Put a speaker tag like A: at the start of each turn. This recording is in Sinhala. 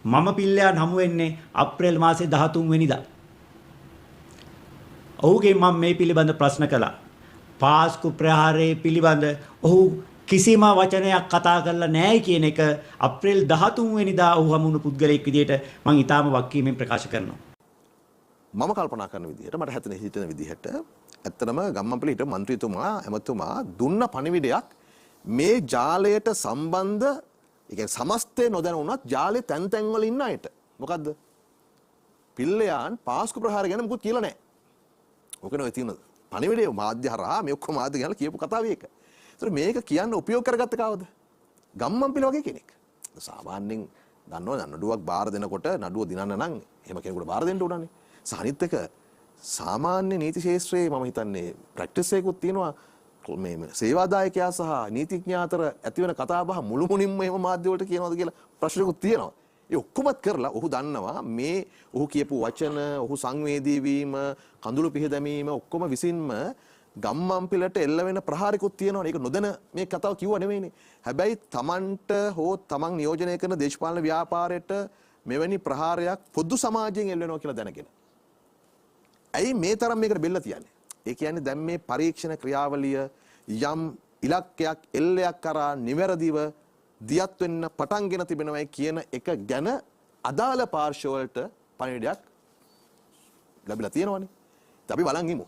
A: මම පිල්ලයන් හමු වෙන්නේ අප්‍රේල් මාසේ 13 වෙනිදා. ඔහුගෙන් මම මේ පිළිබඳ ප්‍රශ්න කළා. පාස්කු ප්‍රහාරයේ පිළිබඳ ඔහු කිසිම වචනයක් කතා කරලා නැහැ කියන එක අප්‍රේල් 13 වෙනිදා ඔහු හමුණු පුද්ගලයෙක් විදිහට මම ඊටාම වක්කීමෙන් ප්‍රකාශ කරනවා.
B: මම කල්පනා කරන විදිහට මට හිතෙන විදිහට ඇත්තටම ගම්මන්පිල හිට മന്ത്രിතුමා ඇමතුමා දුන්න පණිවිඩයක් මේ ජාලයට සම්බන්ධ ඒ කියන්නේ සමස්තය නොදැන වුණත් ජාලේ තැන් තැන් වල ඉන්න අයට මොකද්ද පිල්ලයන් පාස්කු ප්‍රහාර ගැන මොකුත් කියලා නැහැ. ඔකනේ ඔය තියෙන පණිවිඩය මාධ්‍ය හරහා මේ ඔක්කොම මාධ්‍ය ගැන කියපු කතාව ඒක. ඒතර මේක කියන්න උපයෝග කරගත්ත කවුද? ගම්මන්පිල වගේ කෙනෙක්. සාමාන්‍යයෙන් දන්නවද නඩුවක් බාර දෙනකොට නඩුව දිනන්න නම් එහෙම කෙනෙකුට බාර දෙන්න උනන්නේ. සාහිත්‍ය එක සාමාන්‍ය නීති ශාස්ත්‍රයේ මම හිතන්නේ ප්‍රැක්ටිස් එකකුත් තියෙනවා මේ සේවාදායකයා සහ නීතිඥයා අතර ඇති වෙන කතා බහ මුළුමනින්ම එහෙම මාධ්‍ය වලට කියනවාද කියලා ප්‍රශ්නකුත් තියෙනවා. ඒ ඔක්කොමත් කරලා ඔහු දන්නවා මේ ඔහු කියපු වචන, ඔහු සංවේදී වීම, කඳුළු පිහදැමීම ඔක්කොම විසින්ම ගම්මන්පිලට එල්ල වෙන ප්‍රහාරිකුත් තියෙනවා. ඒක නොදැන මේ කතාව කිව්ව නෙවෙයිනේ. හැබැයි Tamanට හෝ Taman නියෝජනය කරන දේශපාලන ව්‍යාපාරයට මෙවැනි ප්‍රහාරයක් පොදු සමාජයෙන් එල්ල වෙනවා කියලා දැනගෙන. ඇයි මේ තරම් මේකට බෙල්ල තියන්නේ? ඒ කියන්නේ දැන් මේ පරීක්ෂණ ක්‍රියාවලිය යම් ඉලක්කයක් එල්ලයක් කරා නිවැරදිව දියත් වෙන්න පටන්ගෙන තිබෙනවයි කියන එක ගැන අදාළ පාර්ශ්ව වලට පණිවිඩයක් ලැබිලා තියෙනවනේ. අපි බලන් ඉමු.